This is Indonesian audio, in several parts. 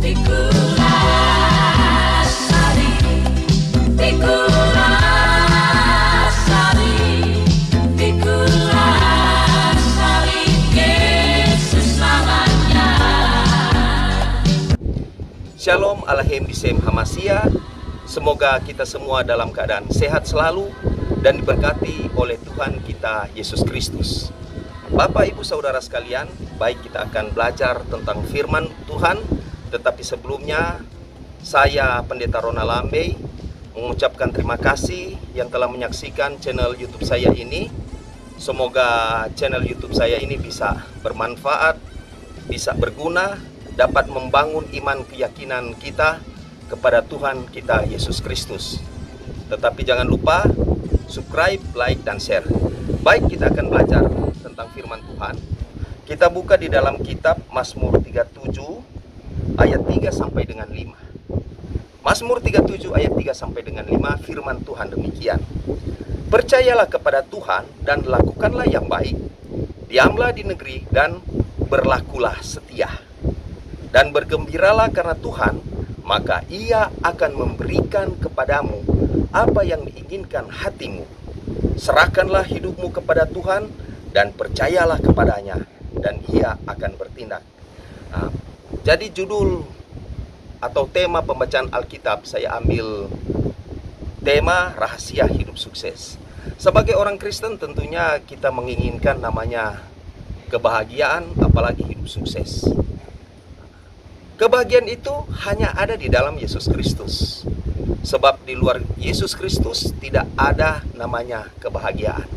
Pikulan Sari, Pikulan Sari, Pikulan Sari, Yesus namanya. Shalom Alaihem Bisem Hamasya. Semoga kita semua dalam keadaan sehat selalu dan diberkati oleh Tuhan kita Yesus Kristus. Bapak Ibu Saudara sekalian, baik kita akan belajar tentang firman Tuhan. Tetapi sebelumnya, saya Pendeta Ronald Lambey mengucapkan terima kasih yang telah menyaksikan channel YouTube saya ini. Semoga channel YouTube saya ini bisa bermanfaat, bisa berguna, dapat membangun iman keyakinan kita kepada Tuhan kita Yesus Kristus. Tetapi jangan lupa subscribe, like, dan share. Baik, kita akan belajar tentang firman Tuhan. Kita buka di dalam kitab Mazmur 37 ayat 3 sampai dengan 5. Mazmur 37 ayat 3 sampai dengan 5, firman Tuhan demikian. Percayalah kepada Tuhan dan lakukanlah yang baik. Diamlah di negeri dan berlakulah setia. Dan bergembiralah karena Tuhan, maka Ia akan memberikan kepadamu apa yang diinginkan hatimu. Serahkanlah hidupmu kepada Tuhan dan percayalah kepadanya, dan Ia akan bertindak. Jadi judul atau tema pembacaan Alkitab saya ambil tema rahasia hidup sukses. Sebagai orang Kristen tentunya kita menginginkan namanya kebahagiaan, apalagi hidup sukses. Kebahagiaan itu hanya ada di dalam Yesus Kristus. Sebab di luar Yesus Kristus tidak ada namanya kebahagiaan.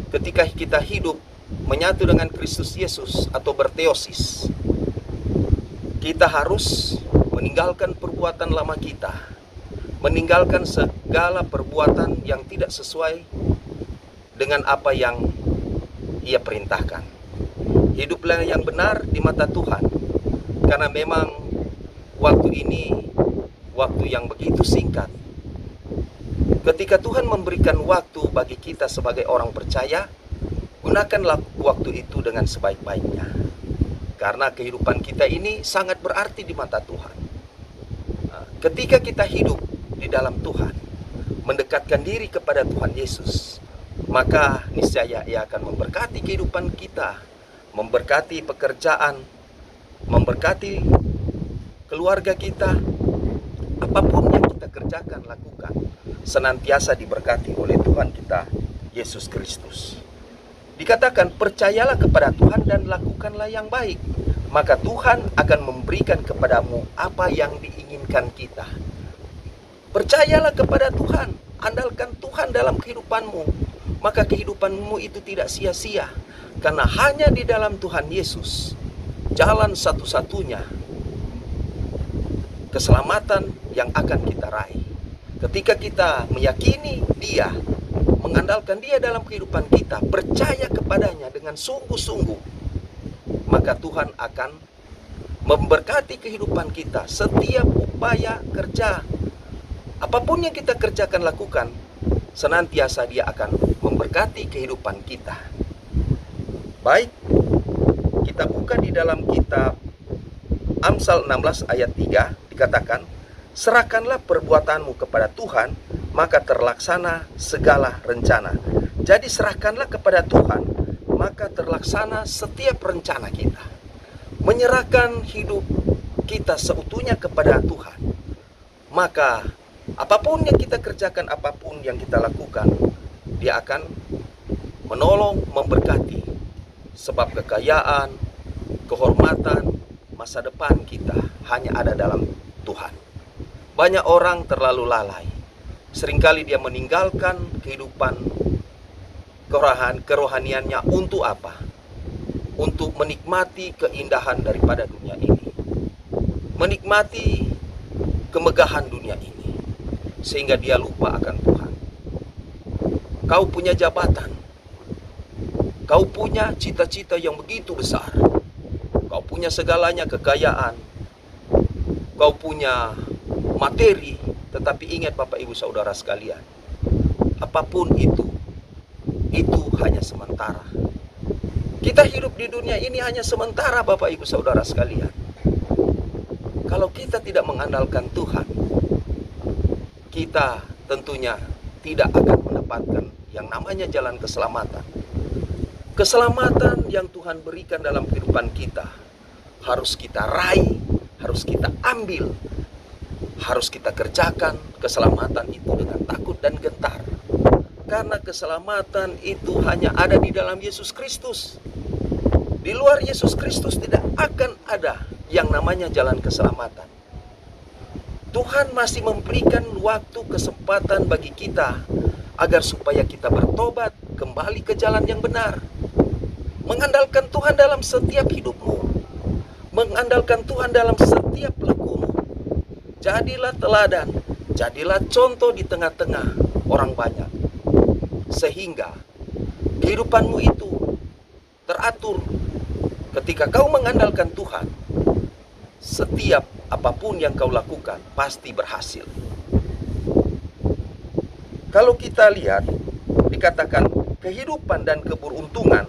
Ketika kita hidup menyatu dengan Kristus Yesus atau berteosis, kita harus meninggalkan perbuatan lama kita, meninggalkan segala perbuatan yang tidak sesuai dengan apa yang Ia perintahkan. Hiduplah yang benar di mata Tuhan, karena memang waktu ini waktu yang begitu singkat. Ketika Tuhan memberikan waktu bagi kita sebagai orang percaya, gunakanlah waktu itu dengan sebaik-baiknya. Karena kehidupan kita ini sangat berarti di mata Tuhan. Ketika kita hidup di dalam Tuhan, mendekatkan diri kepada Tuhan Yesus, maka niscaya Ia akan memberkati kehidupan kita, memberkati pekerjaan, memberkati keluarga kita. Apapun yang kita kerjakan, lakukan, senantiasa diberkati oleh Tuhan kita Yesus Kristus. Dikatakan, percayalah kepada Tuhan dan lakukanlah yang baik, maka Tuhan akan memberikan kepadamu apa yang diinginkan kita. Percayalah kepada Tuhan, andalkan Tuhan dalam kehidupanmu, maka kehidupanmu itu tidak sia-sia. Karena hanya di dalam Tuhan Yesus, jalan satu-satunya keselamatan yang akan kita raih. Ketika kita meyakini Dia, mengandalkan Dia dalam kehidupan kita, percaya kepadanya dengan sungguh-sungguh, maka Tuhan akan memberkati kehidupan kita. Setiap upaya kerja, apapun yang kita kerjakan, lakukan, senantiasa Dia akan memberkati kehidupan kita. Baik, kita buka di dalam kitab Amsal 16 ayat 3, dikatakan, serahkanlah perbuatanmu kepada Tuhan, maka terlaksana segala rencana. Jadi serahkanlah kepada Tuhan, maka terlaksana setiap rencana kita. Menyerahkan hidup kita seutuhnya kepada Tuhan, maka apapun yang kita kerjakan, apapun yang kita lakukan, Dia akan menolong, memberkati. Sebab kekayaan, kehormatan, masa depan kita hanya ada dalam Tuhan. Banyak orang terlalu lalai. Seringkali dia meninggalkan kehidupan kerohaniannya untuk apa? Untuk menikmati keindahan daripada dunia ini, menikmati kemegahan dunia ini, sehingga dia lupa akan Tuhan. Kau punya jabatan, kau punya cita-cita yang begitu besar, kau punya segalanya, kekayaan, kau punya materi, tetapi ingat Bapak Ibu Saudara sekalian, apapun itu hanya sementara. Kita hidup di dunia ini hanya sementara Bapak Ibu Saudara sekalian. kita tidak mengandalkan Tuhan, kita tentunya tidak akan mendapatkan yang namanya jalan keselamatan. Keselamatan yang Tuhan berikan dalam kehidupan kita harus kita raih, harus kita ambil, harus kita kerjakan keselamatan itu dengan takut dan gentar. Karena keselamatan itu hanya ada di dalam Yesus Kristus. Di luar Yesus Kristus tidak akan ada yang namanya jalan keselamatan. Tuhan masih memberikan waktu kesempatan bagi kita agar supaya kita bertobat, kembali ke jalan yang benar. Mengandalkan Tuhan dalam setiap hidupmu, mengandalkan Tuhan dalam setiap lakumu. Jadilah teladan, jadilah contoh di tengah-tengah orang banyak, sehingga kehidupanmu itu teratur. Ketika kau mengandalkan Tuhan, setiap apapun yang kau lakukan pasti berhasil. Kalau kita lihat, dikatakan kehidupan dan keberuntungan,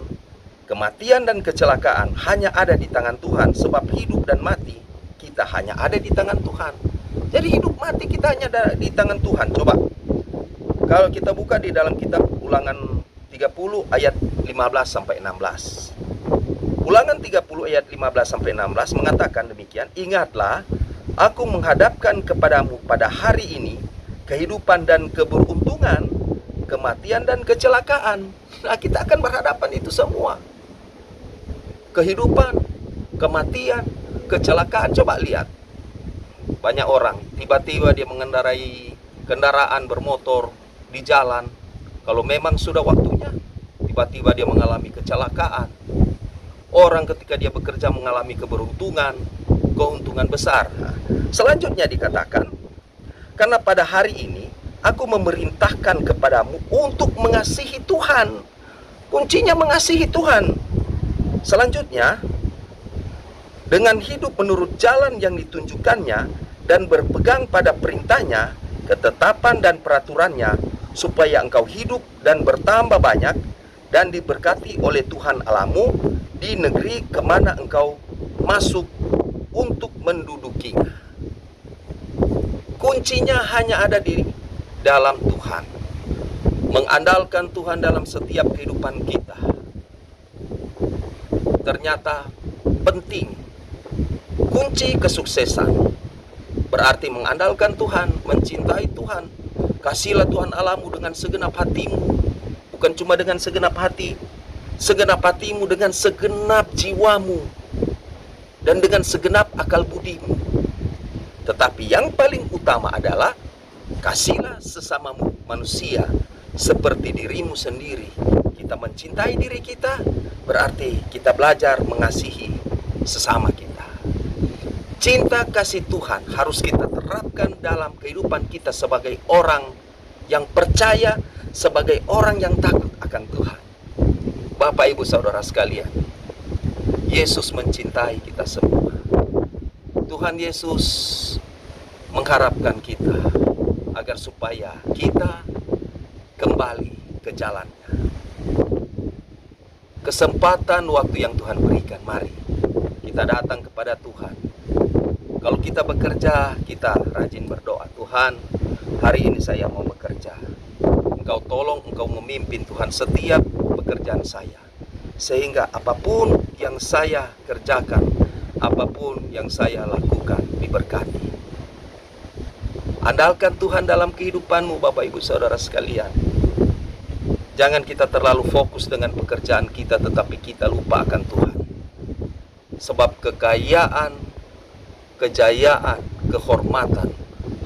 kematian dan kecelakaan hanya ada di tangan Tuhan. Sebab hidup dan mati kita hanya ada di tangan Tuhan. Jadi hidup mati kita hanya ada di tangan Tuhan. Coba kalau kita buka di dalam kitab Ulangan 30 ayat 15 sampai 16. Ulangan 30 ayat 15 sampai 16 mengatakan demikian, "Ingatlah, aku menghadapkan kepadamu pada hari ini kehidupan dan keberuntungan, kematian dan kecelakaan." Nah, kita akan berhadapan itu semua. Kehidupan, kematian, kecelakaan. Coba lihat. Banyak orang tiba-tiba dia mengendarai kendaraan bermotor di jalan. Kalau memang sudah waktunya, tiba-tiba dia mengalami kecelakaan. Orang ketika dia bekerja mengalami keberuntungan, keuntungan besar. Nah, selanjutnya dikatakan, "Karena pada hari ini aku memerintahkan kepadamu untuk mengasihi Tuhan." Kuncinya mengasihi Tuhan. Selanjutnya, dengan hidup menurut jalan yang ditunjukkannya dan berpegang pada perintahnya, ketetapan dan peraturannya, supaya engkau hidup dan bertambah banyak dan diberkati oleh Tuhan Allahmu di negeri kemana engkau masuk untuk mendudukinya. Kuncinya hanya ada di dalam Tuhan. Mengandalkan Tuhan dalam setiap kehidupan kita ternyata penting. Kunci kesuksesan berarti mengandalkan Tuhan, mencintai Tuhan. Kasihilah Tuhan Allahmu dengan segenap hatimu. Bukan cuma dengan segenap hati, segenap hatimu, dengan segenap jiwamu, dan dengan segenap akal budimu. Tetapi yang paling utama adalah kasihilah sesamamu manusia seperti dirimu sendiri. Kita mencintai diri kita, berarti kita belajar mengasihi sesama kita. Cinta kasih Tuhan harus kita terapkan dalam kehidupan kita sebagai orang yang percaya, sebagai orang yang takut akan Tuhan. Bapak, Ibu, Saudara sekalian, Yesus mencintai kita semua. Tuhan Yesus mengharapkan kita agar supaya kita kembali ke jalannya. Kesempatan waktu yang Tuhan berikan, mari kita datang kepada Tuhan. Kalau kita bekerja, kita rajin berdoa, "Tuhan, hari ini saya mau bekerja. Engkau tolong, Engkau memimpin Tuhan setiap pekerjaan saya, sehingga apapun yang saya kerjakan, apapun yang saya lakukan diberkati." Andalkan Tuhan dalam kehidupanmu, Bapak, Ibu, Saudara sekalian. Jangan kita terlalu fokus dengan pekerjaan kita, tetapi kita lupa akan Tuhan. Sebab kekayaan, kejayaan, kehormatan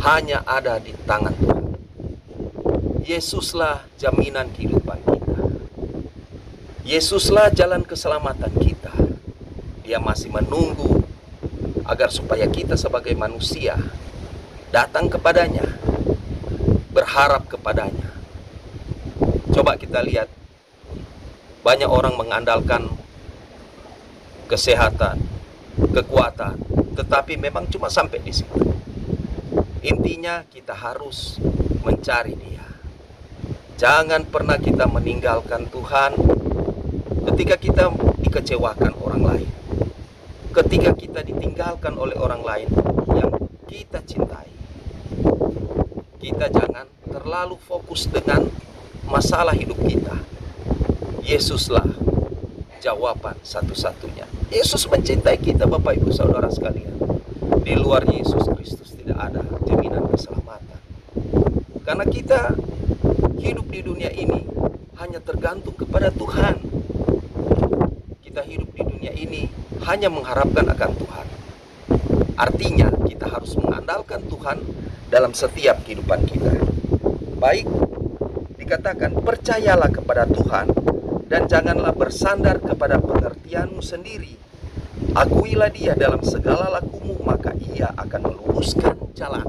hanya ada di tangan Tuhan. Yesuslah jaminan kehidupan kita. Yesuslah jalan keselamatan kita. Dia masih menunggu agar supaya kita sebagai manusia datang kepadanya, berharap kepadanya. Coba kita lihat, banyak orang mengandalkan kesehatan, kekuatan, tetapi memang cuma sampai di situ. Intinya kita harus mencari Dia. Jangan pernah kita meninggalkan Tuhan ketika kita dikecewakan orang lain, ketika kita ditinggalkan oleh orang lain yang kita cintai. Kita jangan terlalu fokus dengan masalah hidup kita. Yesuslah jawaban satu-satunya. Yesus mencintai kita, Bapak Ibu Saudara sekalian. Di luar Yesus Kristus tidak ada jaminan keselamatan. Karena kita hidup di dunia ini hanya tergantung kepada Tuhan. Kita hidup di dunia ini hanya mengharapkan akan Tuhan. Artinya kita harus mengandalkan Tuhan dalam setiap kehidupan kita. Baik, dikatakan percayalah kepada Tuhan dan janganlah bersandar kepada pengertianmu sendiri. Akuilah Dia dalam segala lakumu, maka Ia akan meluruskan jalan.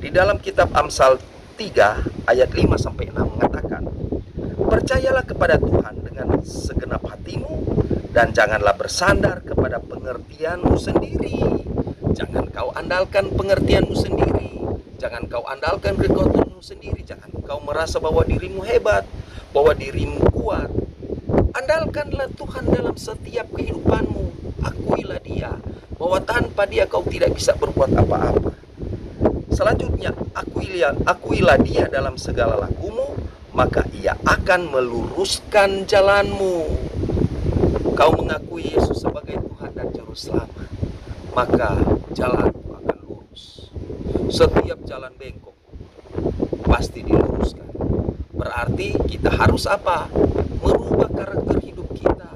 Di dalam kitab Amsal 3 ayat 5-6 mengatakan, percayalah kepada Tuhan dengan segenap hatimu dan janganlah bersandar kepada pengertianmu sendiri. Jangan kau andalkan pengertianmu sendiri. Jangan kau andalkan kekuatanmu sendiri. Jangan kau merasa bahwa dirimu hebat, bahwa dirimu kuat. Andalkanlah Tuhan dalam setiap kehidupanmu. Akuilah Dia, bahwa tanpa Dia kau tidak bisa berbuat apa-apa. Selanjutnya, akuilah Dia dalam segala lakumu, maka Ia akan meluruskan jalanmu. Kau mengakui Yesus sebagai Tuhan dan Juru Selamat, maka jalanmu akan lurus. Setiap jalan bengkok pasti diluruskan. Berarti kita harus apa? Merubah karakter hidup kita.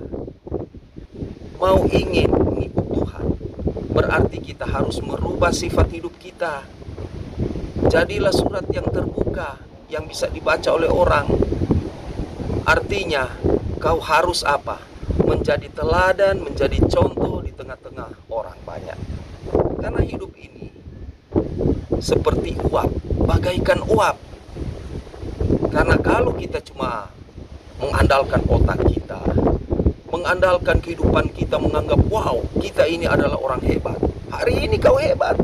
Mau ingin mengikut Tuhan, berarti kita harus merubah sifat hidup kita. Jadilah surat yang terbuka, yang bisa dibaca oleh orang. Artinya, kau harus apa? Menjadi teladan, menjadi contoh di tengah-tengah orang banyak. Karena hidup ini seperti uap, bagaikan uap. Karena kalau kita cuma mengandalkan otak kita, mengandalkan kehidupan kita, menganggap wow, kita ini adalah orang hebat. Hari ini kau hebat.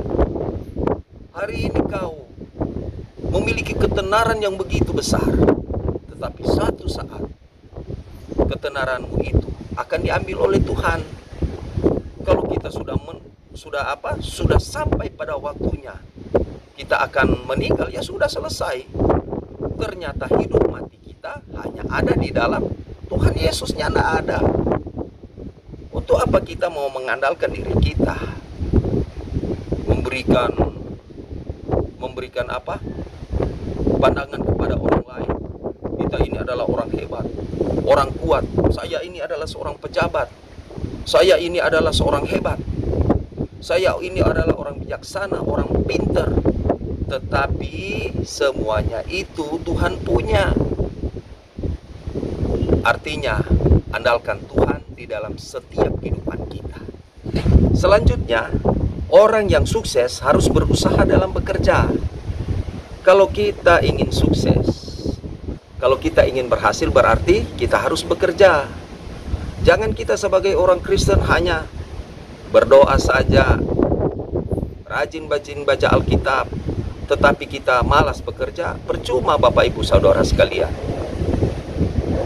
Hari ini kau memiliki ketenaran yang begitu besar. Tetapi suatu saat ketenaranmu itu akan diambil oleh Tuhan. Kalau kita sudah sampai pada waktunya kita akan meninggal, ya sudah selesai. Ternyata hidup mati kita hanya ada di dalam Tuhan Yesusnya, tidak ada. Untuk apa kita mau mengandalkan diri kita, memberikan apa? Pandangan kepada orang lain. Kita ini adalah orang hebat, orang kuat. Saya ini adalah seorang pejabat. Saya ini adalah seorang hebat. Saya ini adalah orang bijaksana, orang pintar. Tetapi semuanya itu Tuhan punya. Artinya, andalkan Tuhan di dalam setiap kehidupan kita. Selanjutnya, orang yang sukses harus berusaha dalam bekerja. Kalau kita ingin sukses, kalau kita ingin berhasil, berarti kita harus bekerja. Jangan kita sebagai orang Kristen hanya berdoa saja, rajin baca Alkitab, tetapi kita malas bekerja. Percuma, Bapak Ibu Saudara sekalian.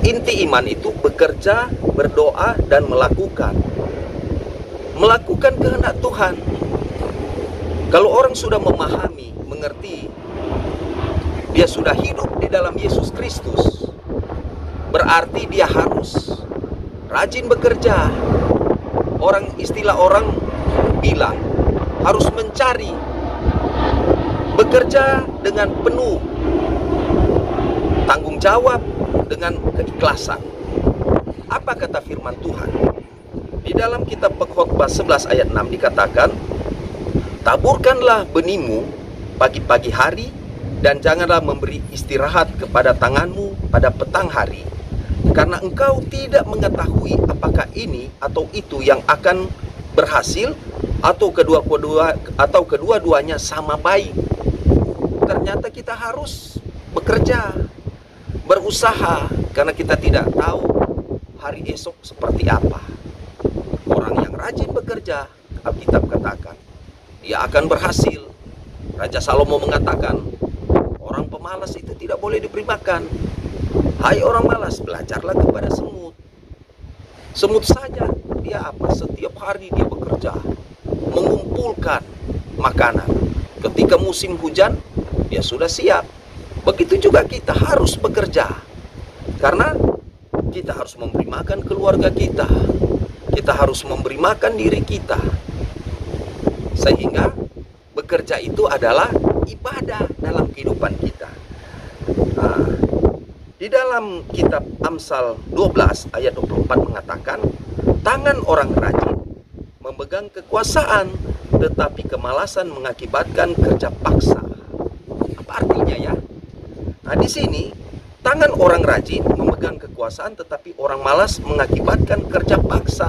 Inti iman itu bekerja, berdoa, dan melakukan kehendak Tuhan. Kalau orang sudah memahami, mengerti, dia sudah hidup di dalam Yesus Kristus, berarti dia harus rajin bekerja. Istilah orang bilang harus mencari, bekerja dengan penuh tanggung jawab, dengan keikhlasan. Apa kata firman Tuhan? Di dalam kitab Pengkhotbah 11 ayat 6 dikatakan, taburkanlah benihmu pagi-pagi hari, dan janganlah memberi istirahat kepada tanganmu pada petang hari, karena engkau tidak mengetahui apakah ini atau itu yang akan berhasil, atau kedua-duanya sama baik. Ternyata kita harus bekerja, berusaha, karena kita tidak tahu hari esok seperti apa. Orang yang rajin bekerja, Alkitab katakan, dia akan berhasil. Raja Salomo mengatakan, orang pemalas itu tidak boleh diberi makan. Hai orang malas, belajarlah kepada semut. Semut saja, dia apa? Setiap hari dia bekerja, mengumpulkan makanan. Ketika musim hujan, dia sudah siap. Begitu juga kita harus bekerja. Karena kita harus memberi makan keluarga kita. Kita harus memberi makan diri kita. Sehingga bekerja itu adalah ibadah dalam kehidupan kita. Nah, di dalam kitab Amsal 12 ayat 24 mengatakan, tangan orang rajin memegang kekuasaan, tetapi kemalasan mengakibatkan kerja paksa. Apa artinya ya? Nah, di sini tangan orang rajin memegang kekuasaan, tetapi orang malas mengakibatkan kerja paksa.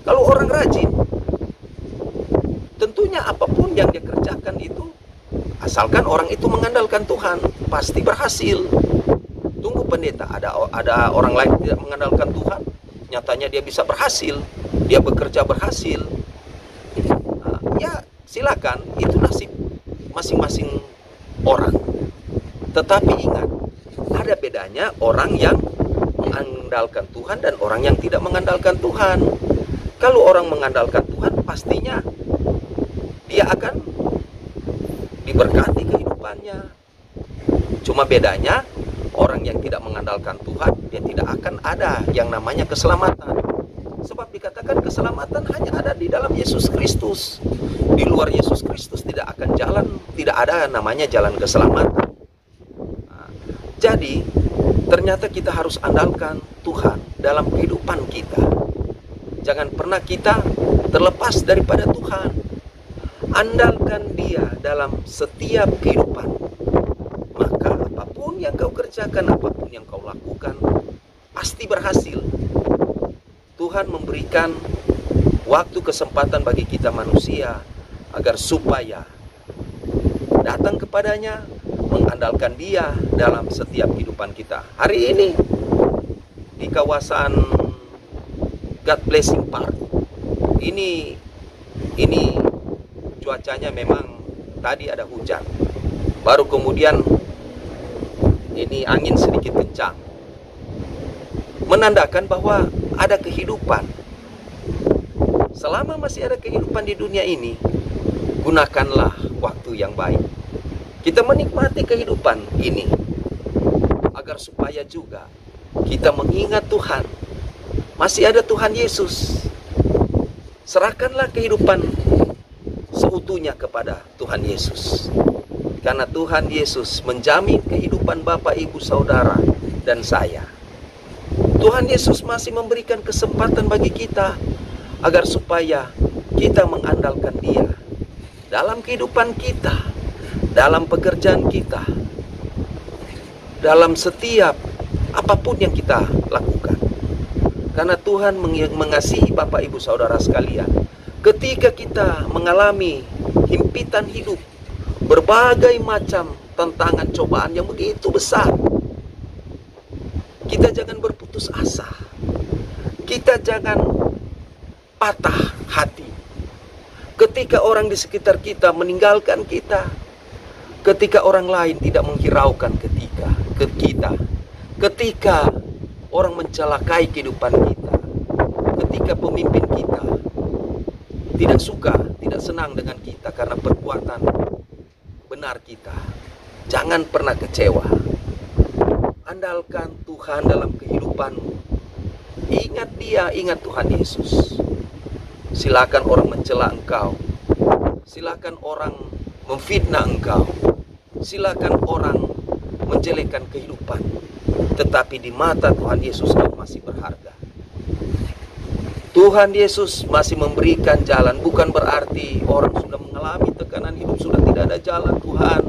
Kalau orang rajin, tentunya apapun yang dia kerjakan itu, asalkan orang itu mengandalkan Tuhan, pasti berhasil. Tunggu pendeta, ada orang lain tidak mengandalkan Tuhan, nyatanya dia bisa berhasil, dia bekerja berhasil. Nah, ya silakan, itu nasib masing-masing orang. Tetapi ingat, ada bedanya orang yang mengandalkan Tuhan dan orang yang tidak mengandalkan Tuhan. Kalau orang mengandalkan Tuhan, pastinya dia akan diberkati kehidupannya. Cuma bedanya, orang yang tidak mengandalkan Tuhan, dia tidak akan ada yang namanya keselamatan. Sebab dikatakan keselamatan hanya ada di dalam Yesus Kristus. Di luar Yesus Kristus tidak akan jalan, tidak ada namanya jalan keselamatan. Nah, jadi, ternyata kita harus andalkan Tuhan dalam kehidupan kita. Jangan pernah kita terlepas daripada Tuhan. Andalkan Dia dalam setiap kehidupan. Maka apapun yang kau kerjakan, apapun yang kau lakukan, pasti berhasil. Tuhan memberikan waktu kesempatan bagi kita manusia agar supaya datang kepadanya, mengandalkan Dia dalam setiap kehidupan kita. Hari ini di kawasan God Blessing Park, ini cuacanya memang tadi ada hujan, baru kemudian ini angin sedikit kencang, menandakan bahwa ada kehidupan. Selama masih ada kehidupan di dunia ini, gunakanlah waktu yang baik. Kita menikmati kehidupan ini agar supaya juga kita mengingat Tuhan. Masih ada Tuhan Yesus. Serahkanlah kehidupan seutuhnya kepada Tuhan Yesus. Karena Tuhan Yesus menjamin kehidupan Bapak, Ibu, Saudara, dan saya. Tuhan Yesus masih memberikan kesempatan bagi kita agar supaya kita mengandalkan Dia dalam kehidupan kita, dalam pekerjaan kita, dalam setiap apapun yang kita lakukan. Karena Tuhan mengasihi Bapak, Ibu, Saudara sekalian. Ketika kita mengalami himpitan hidup, berbagai macam tantangan cobaan yang begitu besar, kita jangan berputus asa. Kita jangan patah hati. Ketika orang di sekitar kita meninggalkan kita, ketika orang lain tidak menghiraukan kita, ketika orang mencelakai kehidupan kita, ketika pemimpin kita tidak suka, tidak senang dengan kita karena perbuatan benar kita, jangan pernah kecewa. Andalkan Tuhan dalam kehidupanmu. Ingat Dia, ingat Tuhan Yesus. Silakan orang mencela engkau, silakan orang memfitnah engkau, silakan orang menjelekkan kehidupan, tetapi di mata Tuhan Yesus kau masih berharga. Tuhan Yesus masih memberikan jalan. Bukan berarti orang sudah mengalami tekanan hidup, sudah tidak ada jalan. Tuhan,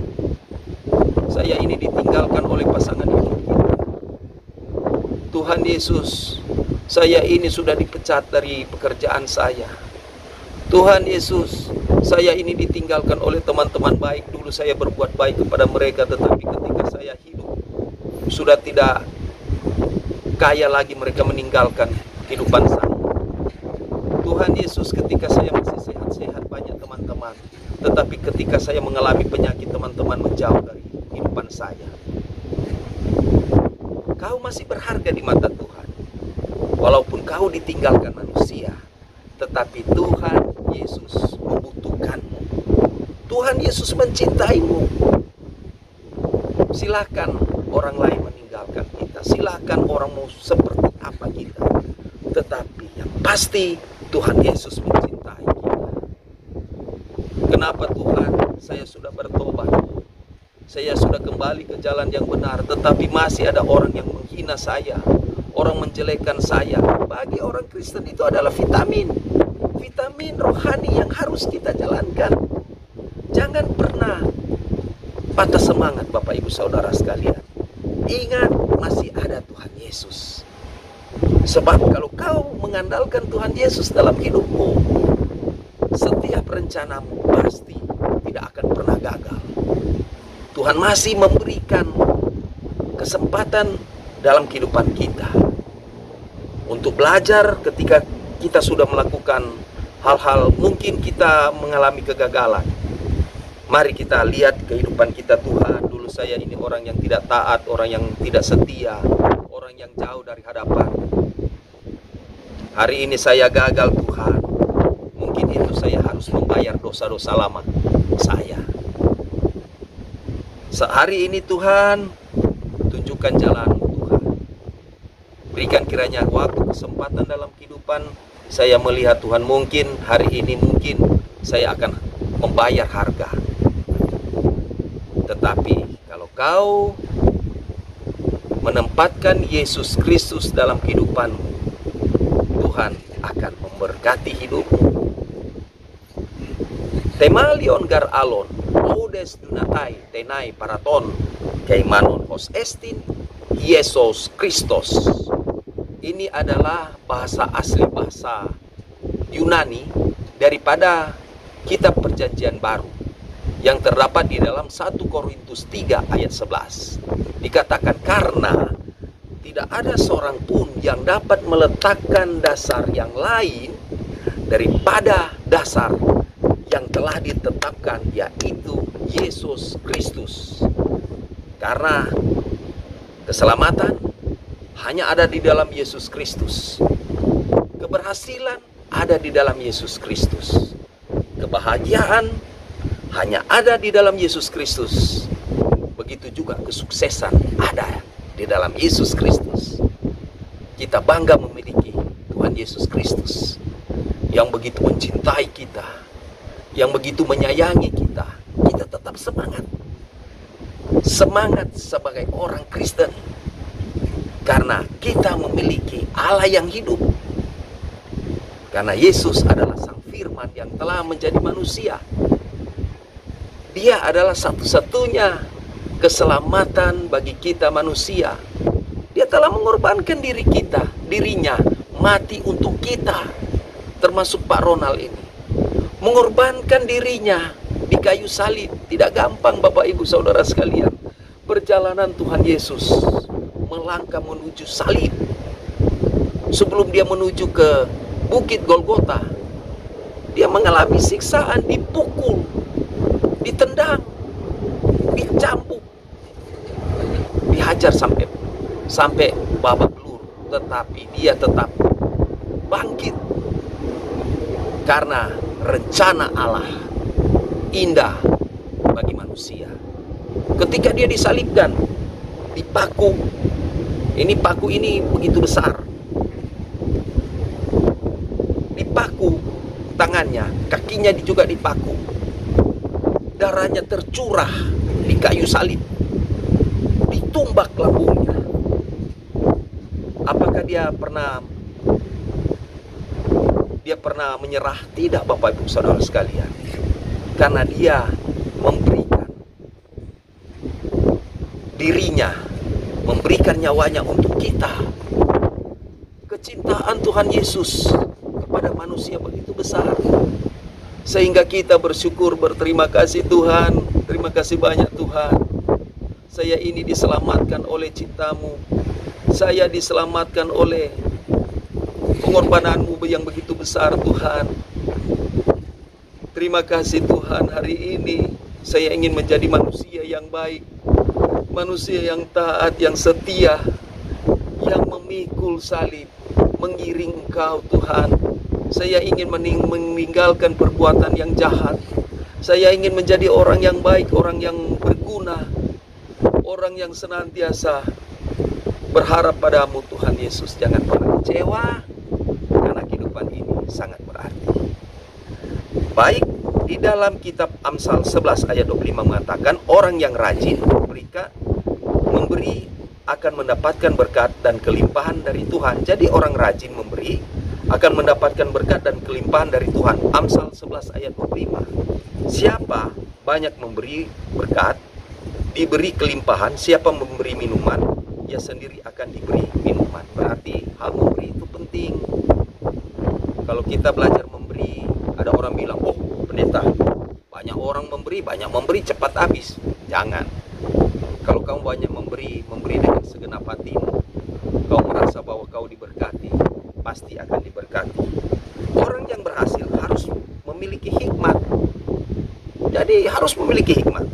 saya ini ditinggalkan oleh pasangan hidup. Tuhan Yesus, saya ini sudah dipecat dari pekerjaan saya. Tuhan Yesus, saya ini ditinggalkan oleh teman-teman baik. Dulu saya berbuat baik kepada mereka, tetapi ketika saya hidup sudah tidak kaya lagi, mereka meninggalkan kehidupan saya. Tuhan Yesus, ketika saya masih sehat-sehat banyak teman-teman, tetapi ketika saya mengalami penyakit, teman-teman menjauh dari kehidupan saya. Kau masih berharga di mata Tuhan. Walaupun kau ditinggalkan manusia, tetapi Tuhan Yesus membutuhkanmu. Tuhan Yesus mencintaimu. Silakan orang lain meninggalkan kita, silakan orang mau seperti apa kita, tetapi yang pasti Tuhan Yesus mencintai kita. Kenapa Tuhan? Saya sudah bertobat, saya sudah kembali ke jalan yang benar, tetapi masih ada orang yang menghina saya, orang menjelekkan saya. Bagi orang Kristen itu adalah vitamin rohani yang harus kita jalankan. Jangan pernah patah semangat Bapak Ibu Saudara sekalian. Ingat, masih ada Tuhan Yesus. Sebab kalau kau mengandalkan Tuhan Yesus dalam hidupmu, setiap rencanamu pasti tidak akan pernah gagal. Tuhan masih memberikan kesempatan dalam kehidupan kita untuk belajar. Ketika kita sudah melakukan hal-hal, mungkin kita mengalami kegagalan. Mari kita lihat kehidupan kita. Tuhan, dulu saya ini orang yang tidak taat, orang yang tidak setia, orang yang jauh dari hadapan. Hari ini saya gagal Tuhan. Mungkin itu saya harus membayar dosa-dosa lama saya. Hari ini Tuhan, tunjukkan jalan Tuhan. Berikan kiranya waktu, kesempatan dalam kehidupan saya melihat Tuhan, mungkin hari ini mungkin saya akan membayar harga. Tetapi kalau kau menempatkan Yesus Kristus dalam kehidupanmu, Tuhan akan memberkati hidupmu. Temalion gar alon, odes dunatai tenai paraton, keimanon hos estin, Yesus Kristus. Ini adalah bahasa asli, bahasa Yunani daripada kitab Perjanjian Baru yang terdapat di dalam 1 Korintus 3 ayat 11. Dikatakan, karena tidak ada seorang pun yang dapat meletakkan dasar yang lain daripada dasar yang telah ditetapkan, yaitu Yesus Kristus. Karena keselamatan hanya ada di dalam Yesus Kristus. Keberhasilan ada di dalam Yesus Kristus. Kebahagiaan hanya ada di dalam Yesus Kristus. Begitu juga kesuksesan ada di dalam Yesus Kristus. Kita bangga memiliki Tuhan Yesus Kristus yang begitu mencintai kita, yang begitu menyayangi kita. Kita tetap semangat. Semangat sebagai orang Kristen. Karena kita memiliki Allah yang hidup. Karena Yesus adalah Sang Firman yang telah menjadi manusia. Dia adalah satu-satunya keselamatan bagi kita manusia. Dia telah mengorbankan dirinya mati untuk kita. Termasuk Pak Ronald ini. Mengorbankan dirinya di kayu salib. Tidak gampang Bapak Ibu Saudara sekalian. Perjalanan Tuhan Yesus melangkah menuju salib. Sebelum dia menuju ke Bukit Golgota, dia mengalami siksaan, dipukul, ditendang, dicambuk, dihajar sampai babak belur. Tetapi dia tetap bangkit. Karena rencana Allah indah bagi manusia. Ketika dia disalibkan, dipaku. Paku ini begitu besar. Dipaku tangannya, kakinya juga dipaku. Darahnya tercurah di kayu salib. Ditumbak lambungnya. Apakah dia pernah menyerah? Tidak Bapak Ibu Saudara sekalian. Karena dia memberikan dirinya, memberikan nyawanya untuk kita. Kecintaan Tuhan Yesus kepada manusia begitu besar, sehingga kita bersyukur, berterima kasih Tuhan. Terima kasih banyak Tuhan. Saya ini diselamatkan oleh cinta-Mu. Saya diselamatkan oleh pengorbanan-Mu yang begitu besar Tuhan. Terima kasih Tuhan. Hari ini saya ingin menjadi manusia yang baik, manusia yang taat, yang setia, yang memikul salib, mengiring Engkau Tuhan. Saya ingin meninggalkan perbuatan yang jahat. Saya ingin menjadi orang yang baik, orang yang berguna, orang yang senantiasa berharap padamu Tuhan Yesus. Jangan pernah kecewa, karena kehidupan ini sangat berarti. Baik, di dalam kitab Amsal 11 ayat 25 mengatakan, orang yang rajin memberi akan mendapatkan berkat dan kelimpahan dari Tuhan. Jadi orang rajin memberi akan mendapatkan berkat dan kelimpahan dari Tuhan. Amsal 11 ayat 25. Siapa banyak memberi berkat, diberi kelimpahan. Siapa memberi minuman, ia sendiri akan diberi minuman. Berarti hal memberi itu penting. Kalau kita belajar memberi, ada orang bilang, oh pendeta, banyak orang memberi cepat habis. Jangan. Kalau kamu banyak memberi dengan segenap hatimu, kau merasa bahwa kau diberkati, pasti akan diberkati. Orang yang berhasil harus memiliki hikmat. Jadi harus memiliki hikmat.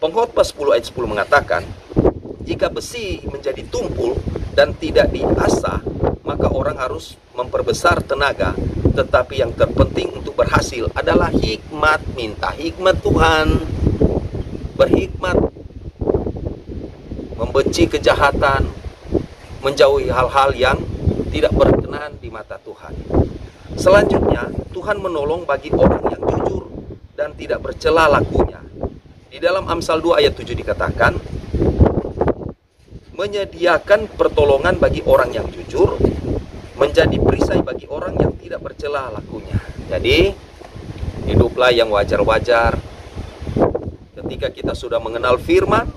Pengkhotbah 10 ayat 10 mengatakan, jika besi menjadi tumpul dan tidak diasah, maka orang harus memperbesar tenaga. Tetapi yang terpenting untuk berhasil adalah hikmat. Minta hikmat Tuhan. Berhikmat, membenci kejahatan, menjauhi hal-hal yang tidak berkenan di mata Tuhan. Selanjutnya, Tuhan menolong bagi orang yang jujur dan tidak bercela lakunya. Di dalam Amsal 2 ayat 7 dikatakan, menyediakan pertolongan bagi orang yang jujur, menjadi perisai bagi orang yang tidak bercela lakunya. Jadi, hiduplah yang wajar-wajar. Ketika kita sudah mengenal firman,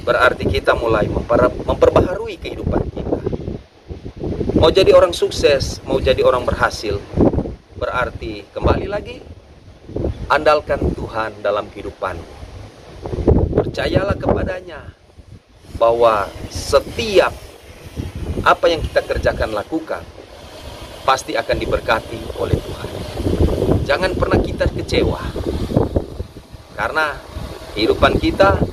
berarti kita mulai memperbaharui kehidupan kita. Mau jadi orang sukses, mau jadi orang berhasil, berarti kembali lagi, andalkan Tuhan dalam kehidupanmu. Percayalah kepadanya bahwa setiap apa yang kita kerjakan, lakukan, pasti akan diberkati oleh Tuhan. Jangan pernah kita kecewa, karena kehidupan kita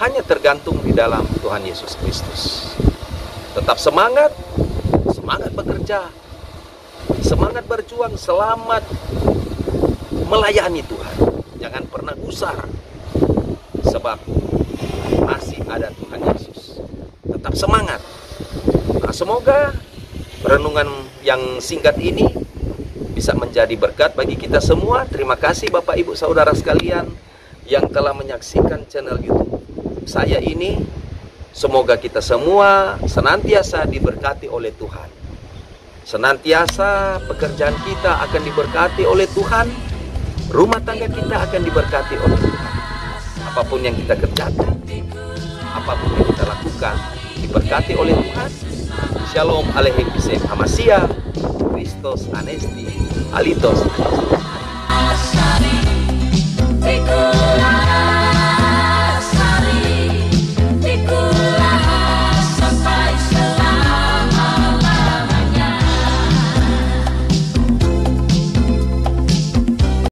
hanya tergantung di dalam Tuhan Yesus Kristus. Tetap semangat, semangat bekerja, semangat berjuang, selamat melayani Tuhan. Jangan pernah gusar, sebab masih ada Tuhan Yesus. Tetap semangat. Nah, semoga renungan yang singkat ini bisa menjadi berkat bagi kita semua. Terima kasih Bapak Ibu Saudara sekalian yang telah menyaksikan channel YouTube saya ini. Semoga kita semua senantiasa diberkati oleh Tuhan. Senantiasa pekerjaan kita akan diberkati oleh Tuhan. Rumah tangga kita akan diberkati oleh Tuhan. Apapun yang kita kerjakan, apapun yang kita lakukan, diberkati oleh Tuhan. Shalom Aleichem Bisem Hamashiach, Christos Anesti, Alitos Anesti.